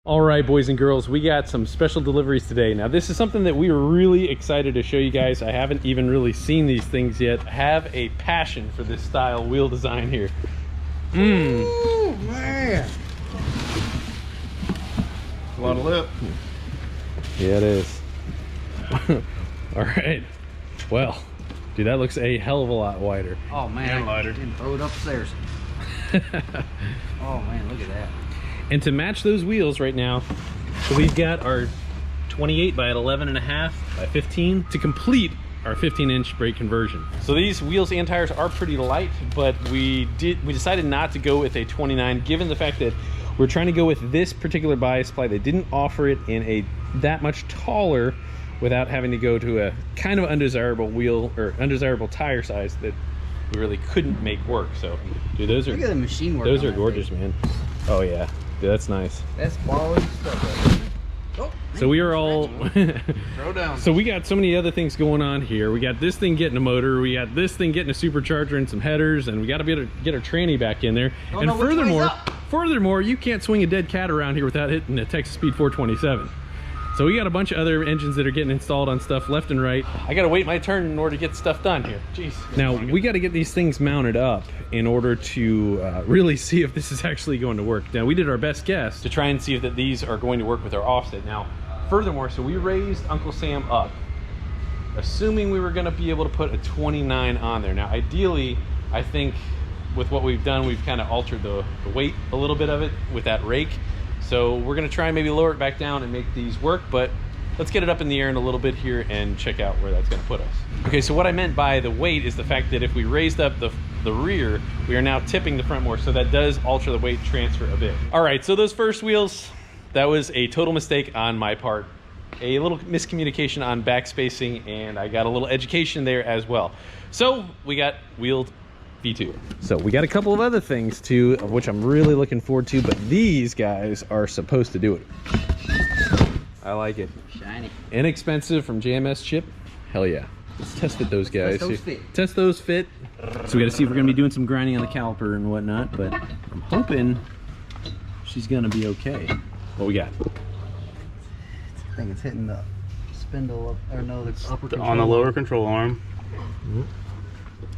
All right, boys and girls, we got some special deliveries today. Now, this is something that we were really excited to show you guys. I haven't even really seen these things yet. I have a passion for this style wheel design here. Ooh, man. A lot of lip. Yeah, it is. All right. Well, dude, that looks a hell of a lot wider. Oh man, And lighter. didn't throw it upstairs. Oh man, look at that. And to match those wheels right now, so we've got our 28 by 11.5 by 15 to complete our 15-inch brake conversion. So these wheels and tires are pretty light, but we decided not to go with a 29, given the fact that we're trying to go with this particular bias ply. They didn't offer it in a that much taller without having to go to a kind of undesirable wheel or undesirable tire size that we really couldn't make work. So, dude, those are, look at the machine work. those are gorgeous, man. Oh yeah, dude, that's nice. That's quality stuff right there. Oh, So we are all Throw down. so we got so many other things going on here. We got this thing getting a motor, we got this thing getting a supercharger and some headers, and we got to be able to get our tranny back in there. Don't And know which way's furthermore, you can't swing a dead cat around here without hitting a Texas Speed 427. So we got a bunch of other engines that are getting installed on stuff left and right. I gotta wait my turn in order to get stuff done here. Jeez. Now we got to get these things mounted up in order to really see if this is actually going to work. Now we did our best guess to try and see if that these are going to work with our offset. Now, furthermore, so we raised Uncle Sam up, assuming we were going to be able to put a 29 on there. Now, ideally, I think with what we've done, we've kind of altered the weight a little bit of it with that rake. So we're going to try and maybe lower it back down and make these work, but let's get it up in the air in a little bit here and check out where that's going to put us. Okay, so what I meant by the weight is the fact that if we raised up the rear, we are now tipping the front more, so that does alter the weight transfer a bit. All right, so those first wheels, that was a total mistake on my part. A little miscommunication on backspacing, and I got a little education there as well. So we got wheeled V2. So we got a couple of other things too, of which I'm really looking forward to, but these guys are supposed to do it. I like it. Shiny. Inexpensive from JMS Chip. Hell yeah. Let's test fit those guys. Test those fit. Test those fit. So we gotta see if we're gonna be doing some grinding on the caliper and whatnot, but I'm hoping she's gonna be okay. What we got? I think it's hitting the spindle up, or no, the upper control. On the lower control arm.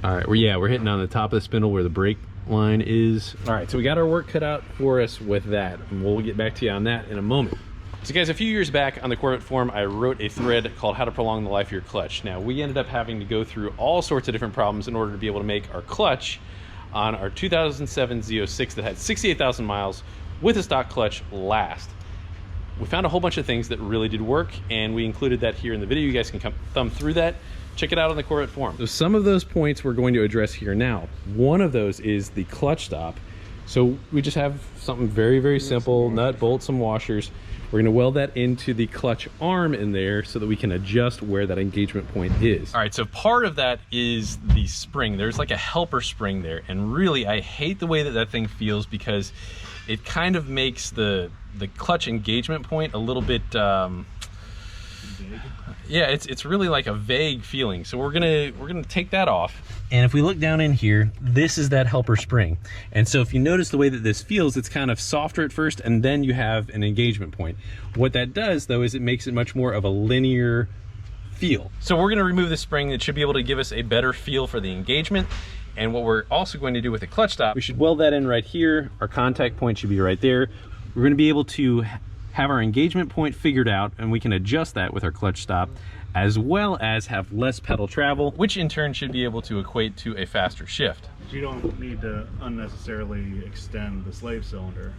All right, we're hitting on the top of the spindle where the brake line is. All right, so we got our work cut out for us with that, and we'll get back to you on that in a moment. So guys, a few years back on the Corvette forum, I wrote a thread called How to Prolong the Life of Your Clutch. Now, we ended up having to go through all sorts of different problems in order to be able to make our clutch on our 2007 Z06 that had 68,000 miles with a stock clutch last. We found a whole bunch of things that really did work, and we included that here in the video. You guys can come thumb through that. Check it out on the Corvette forum. So some of those points we're going to address here now. One of those is the clutch stop. So we just have something very, very simple, nut, bolt, some washers. We're gonna weld that into the clutch arm in there so that we can adjust where that engagement point is. All right, so part of that is the spring. There's like a helper spring there, and really I hate the way that that thing feels because it kind of makes the clutch engagement point a little bit yeah, it's really like a vague feeling. So we're gonna take that off. And if we look down in here, this is that helper spring. And so if you notice the way that this feels, it's kind of softer at first, and then you have an engagement point. What that does though is it makes it much more of a linear feel. So we're gonna remove the spring. It should be able to give us a better feel for the engagement. And what we're also going to do with the clutch stop, we should weld that in right here. Our contact point should be right there. We're gonna be able to have our engagement point figured out, and we can adjust that with our clutch stop, as well as have less pedal travel, which in turn should be able to equate to a faster shift. You don't need to unnecessarily extend the slave cylinder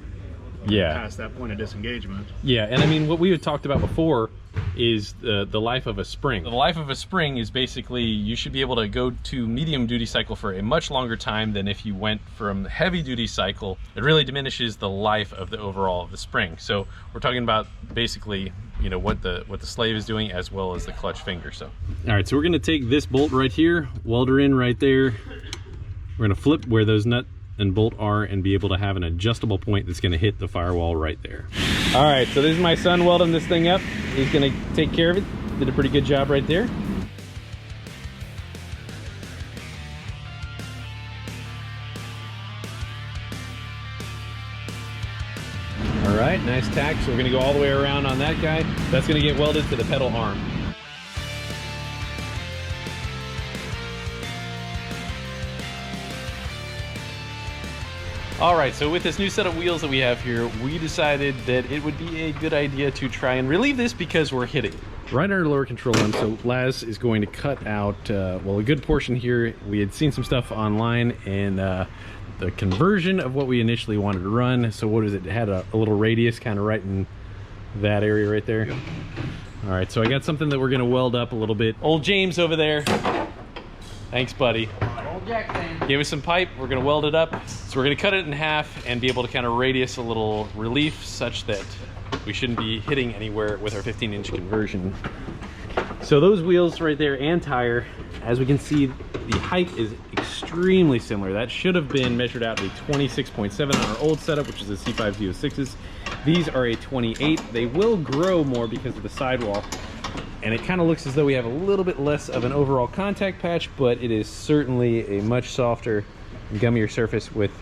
past that point of disengagement. Yeah, and I mean, what we had talked about before is the life of a spring. The life of a spring is basically, you should be able to go to medium duty cycle for a much longer time than if you went from heavy duty cycle. It really diminishes the life of the overall of the spring. So we're talking about basically, you know, what the slave is doing as well as the clutch finger. So all right, so we're gonna take this bolt right here, weld her in right there. We're gonna flip where those nut and bolt are and be able to have an adjustable point that's going to hit the firewall right there. All right, so this is my son welding this thing up. He's going to take care of it. Did a pretty good job right there. All right, right, nice tack. So we're gonna go all the way around on that guy. That's gonna get welded to the pedal arm. All right, so with this new set of wheels that we have here, we decided that it would be a good idea to try and relieve this because we're hitting right under lower control arm. So Laz is going to cut out, well, a good portion here. We had seen some stuff online and the conversion of what we initially wanted to run. So what is it? It had a little radius kind of right in that area right there. Yep. All right, so I got something that we're gonna weld up a little bit. Old James over there. Thanks, buddy. Old Jack thing. Gave us some pipe, we're gonna weld it up. So we're gonna cut it in half and be able to kind of radius a little relief such that we shouldn't be hitting anywhere with our 15-inch conversion. So those wheels right there and tire, as we can see, the height is extremely similar. That should have been measured out to 26.7 on our old setup, which is a C506s. These are a 28. They will grow more because of the sidewall. And it kind of looks as though we have a little bit less of an overall contact patch, but it is certainly a much softer and gummier surface with,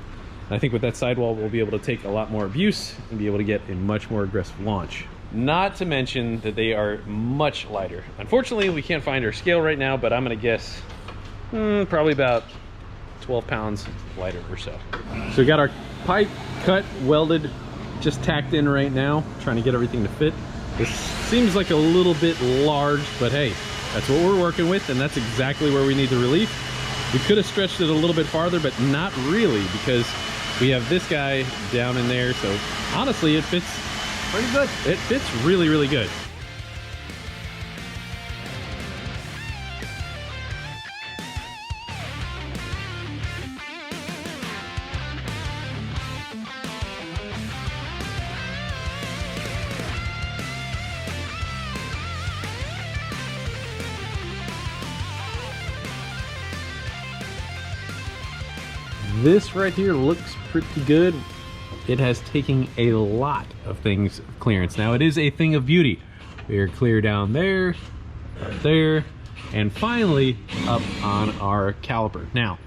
I think with that sidewall, we'll be able to take a lot more abuse and be able to get a much more aggressive launch. Not to mention that they are much lighter. Unfortunately, we can't find our scale right now, but I'm gonna guess probably about 12 pounds lighter or so. So we got our pipe cut, welded, just tacked in right now, trying to get everything to fit. This seems like a little bit large, but hey, that's what we're working with, and that's exactly where we need the relief. We could have stretched it a little bit farther, but not really, because we have this guy down in there, so honestly, it fits pretty good. It fits really, really good. This right here looks pretty good. It has taken a lot of things clearance. Now it is a thing of beauty. We are clear down there, up there, and finally up on our caliper. Now,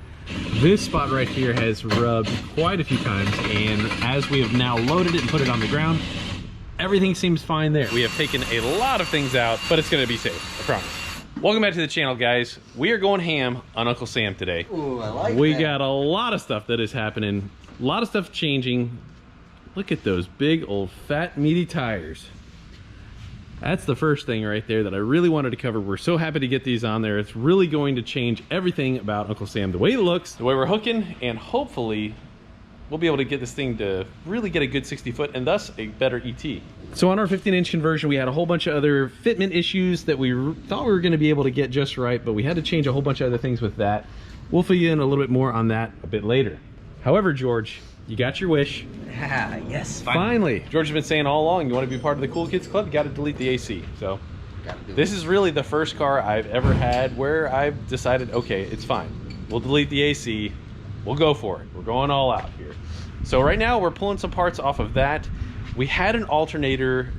this spot right here has rubbed quite a few times, and as we have now loaded it and put it on the ground, everything seems fine there. We have taken a lot of things out, but it's gonna be safe, I promise. Welcome back to the channel, guys. We are going ham on Uncle Sam today. Ooh, I like We that. got a lot of stuff that is happening, a lot of stuff changing. Look at those big old fat meaty tires. That's the first thing right there that I really wanted to cover. We're so happy to get these on there. It's really going to change everything about Uncle Sam, the way it looks, the way we're hooking, and hopefully we'll be able to get this thing to really get a good 60 foot and thus a better ET. So on our 15-inch conversion, we had a whole bunch of other fitment issues that we thought we were going to be able to get just right, but we had to change a whole bunch of other things with that. We'll fill you in a little bit more on that a bit later. However, George, you got your wish. Ah, yes. Finally. George has been saying all along, you want to be part of the Cool Kids Club, you got to delete the AC. So this is really the first car I've ever had where I've decided, okay, it's fine. We'll delete the AC. We'll go for it. We're going all out here. So right now we're pulling some parts off of that. We had an alternator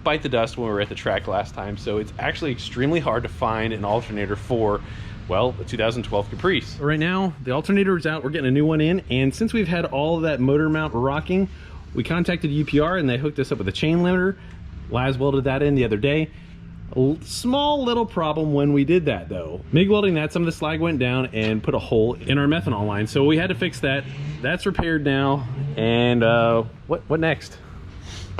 bite the dust when we were at the track last time, so it's actually extremely hard to find an alternator for, well, the 2012 Caprice. Right now, the alternator is out. We're getting a new one in, and since we've had all of that motor mount rocking, we contacted UPR and they hooked us up with a chain limiter. Laz welded that in the other day. A small little problem when we did that though. MIG welding that, some of the slag went down and put a hole in our methanol line, so we had to fix that. That's repaired now, and what next?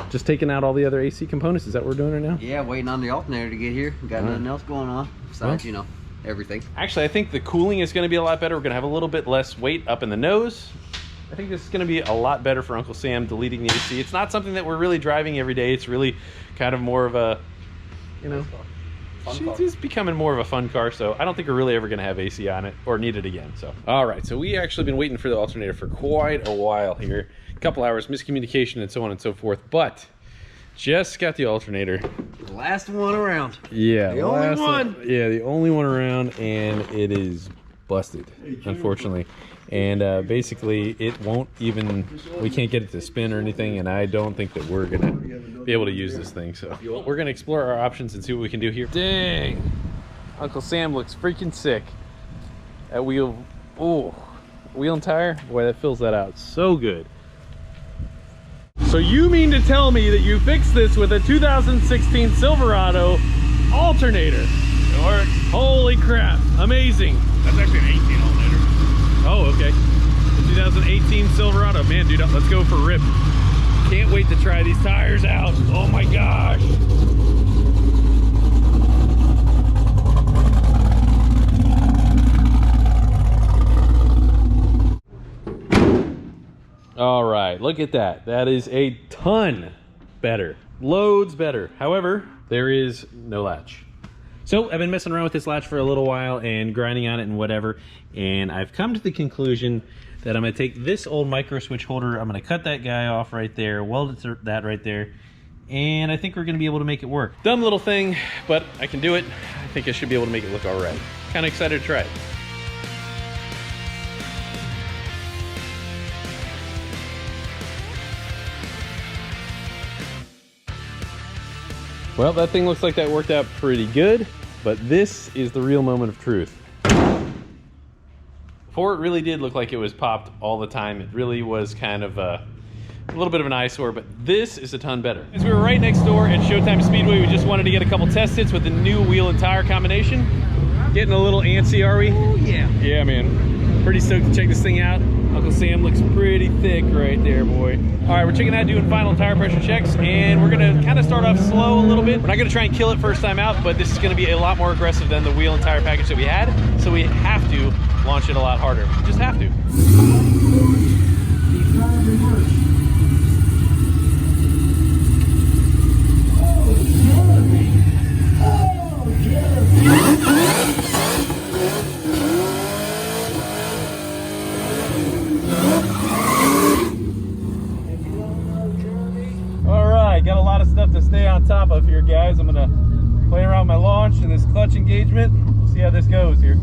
Just taking out all the other AC components. Is that what we're doing right now? Yeah, waiting on the alternator to get here. Got nothing else going on besides, you know, everything. Actually, I think the cooling is going to be a lot better. We're going to have a little bit less weight up in the nose. I think this is going to be a lot better for Uncle Sam deleting the AC. It's not something that we're really driving every day. It's really kind of more of a, you know, it's becoming more of a fun car, so I don't think we're really ever going to have AC on it or need it again. So, all right, so we actually been waiting for the alternator for quite a while here. A couple hours, miscommunication and so on and so forth, but just got the alternator. The last one around. Yeah, the only one. Yeah, the only one around, and it is busted, unfortunately. And basically it won't even, we can't get it to spin or anything, and I don't think that we're gonna be able to use this thing. So we're gonna explore our options and see what we can do here. Dang, Uncle Sam looks freaking sick. That wheel, oh, wheel and tire, boy, that fills that out so good. So So you mean to tell me that you fixed this with a 2016 Silverado alternator? Sure. Holy crap, amazing. That's actually an 18 alternator. Oh, okay. The 2018 Silverado. Man, dude, let's go for rip. Can't wait to try these tires out. Oh my gosh. All right, look at that. That is a ton better. Loads better. However, there is no latch. So I've been messing around with this latch for a little while and grinding on it and whatever, and I've come to the conclusion that I'm gonna take this old micro switch holder, I'm gonna cut that guy off right there, weld it to that right there, and I think we're gonna be able to make it work. Dumb little thing, but I can do it. I think I should be able to make it look all right. Kind of excited to try it. Well, that thing looks like that worked out pretty good, but this is the real moment of truth. Before, it really did look like it was popped all the time. It really was kind of a little bit of an eyesore, but this is a ton better. As we were right next door at Showtime Speedway, we just wanted to get a couple test hits with the new wheel and tire combination. Getting a little antsy, are we? Oh, yeah. Yeah, man. Pretty stoked to check this thing out. Uncle Sam looks pretty thick right there, boy. All right, we're checking out doing final tire pressure checks, and we're gonna kind of start off slow a little bit. We're not gonna try and kill it first time out, but this is gonna be a lot more aggressive than the wheel and tire package that we had, so we have to launch it a lot harder. Just have to. Got a lot of stuff to stay on top of here, guys. I'm gonna play around my launch and this clutch engagement. We'll see how this goes here.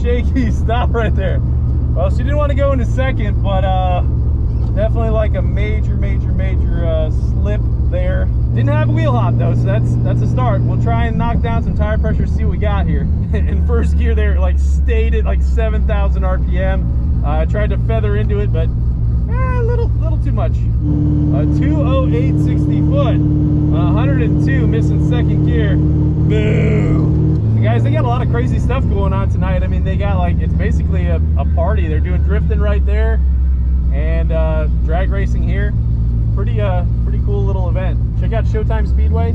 Shaky stop right there. Well, she didn't want to go into second, but definitely like a major slip there. Didn't have a wheel hop though, so that's a start. We'll try and knock down some tire pressure, see what we got here. In first gear there, like stayed at like 7,000 RPM. I tried to feather into it, but a little too much. 208.60 foot, 102 missing second gear. Boo! Guys, they got a lot of crazy stuff going on tonight. I mean, they got like, it's basically a party. They're doing drifting right there and drag racing here. Pretty cool little event. Check out Showtime Speedway.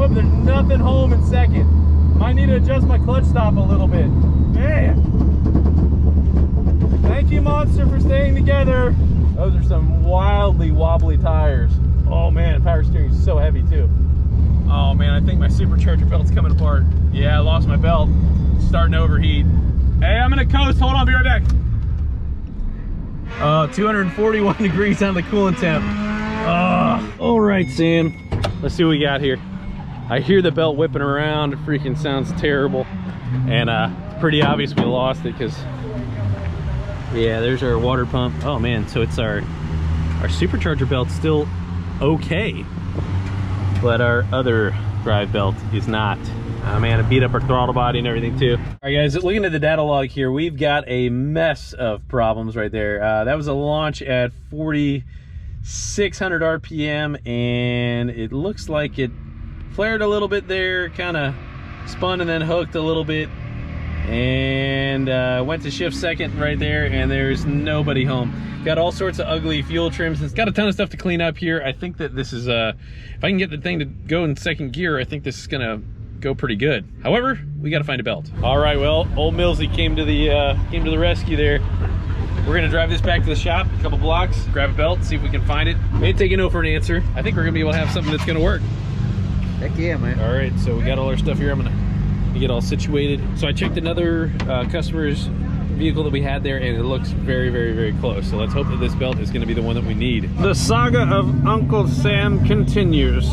There's nothing home in second. Might need to adjust my clutch stop a little bit. Man. Thank you, Monster, for staying together. Those are some wildly wobbly tires. Oh man, power steering is so heavy too. Oh man, I think my supercharger belt's coming apart. Yeah, I lost my belt. It's starting to overheat. Hey, I'm gonna coast. Hold on, be right back. 241 degrees on the coolant temp. All right, Sam. Let's see what we got here. I hear the belt whipping around. It freaking sounds terrible. And pretty obvious we lost it because, yeah, there's our water pump. Oh man, so it's our supercharger belt's still okay, but our other drive belt is not. Oh man, it beat up our throttle body and everything too. All right guys, looking at the data log here, we've got a mess of problems right there. That was a launch at 40 600 RPM, and it looks like it flared a little bit there, kind of spun and then hooked a little bit, and went to shift second right there, and there's nobody home. Got all sorts of ugly fuel trims. It's got a ton of stuff to clean up here. I think that this is, if I can get the thing to go in second gear, I think this is gonna go pretty good. However, we gotta find a belt. All right, well, old Millsy came to the rescue there. We're gonna drive this back to the shop, a couple blocks, grab a belt, see if we can find it. May take a no for an answer. I think we're gonna be able to have something that's gonna work. Heck yeah, man. All right, so we got all our stuff here. I'm gonna get all situated. So I checked another customer's vehicle that we had there, and it looks very, very, very close. So let's hope that this belt is gonna be the one that we need. The saga of Uncle Sam continues.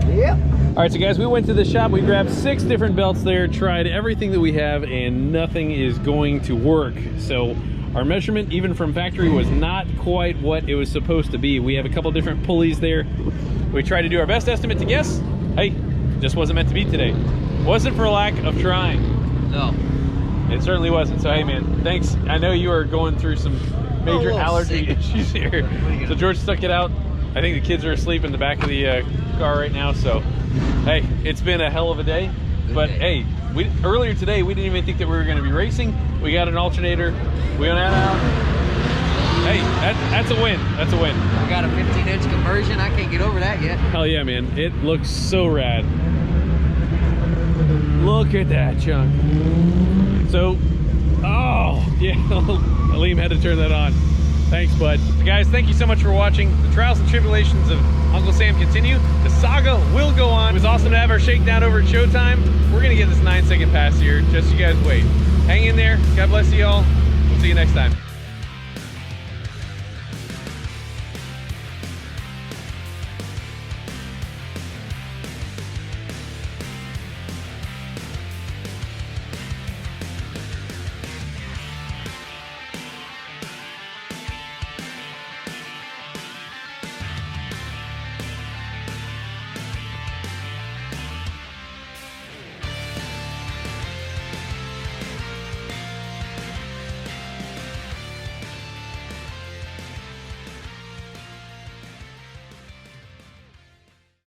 Yep. All right, so guys, we went to the shop. We grabbed 6 different belts there, tried everything that we have, and nothing is going to work. So our measurement, even from factory, was not quite what it was supposed to be. We have a couple different pulleys there. We tried to do our best estimate to guess. Hey, just wasn't meant to be today. Wasn't for lack of trying. No. It certainly wasn't. So hey, man, thanks. I know you are going through some major allergy issues here. So George stuck it out. I think the kids are asleep in the back of the car right now. So hey, it's been a hell of a day. But hey, earlier today we didn't even think that we were going to be racing. We got an alternator. We went out. Hey, that's a win. That's a win. We got a 15-inch conversion. I can't get over that yet. Hell yeah, man. It looks so rad. Look at that chunk. So, oh, yeah, Aleem had to turn that on. Thanks, bud. Guys, thank you so much for watching. The trials and tribulations of Uncle Sam continue. The saga will go on. It was awesome to have our shakedown over at Showtime. We're going to get this 9-second pass here. Just you guys wait. Hang in there. God bless you all. We'll see you next time.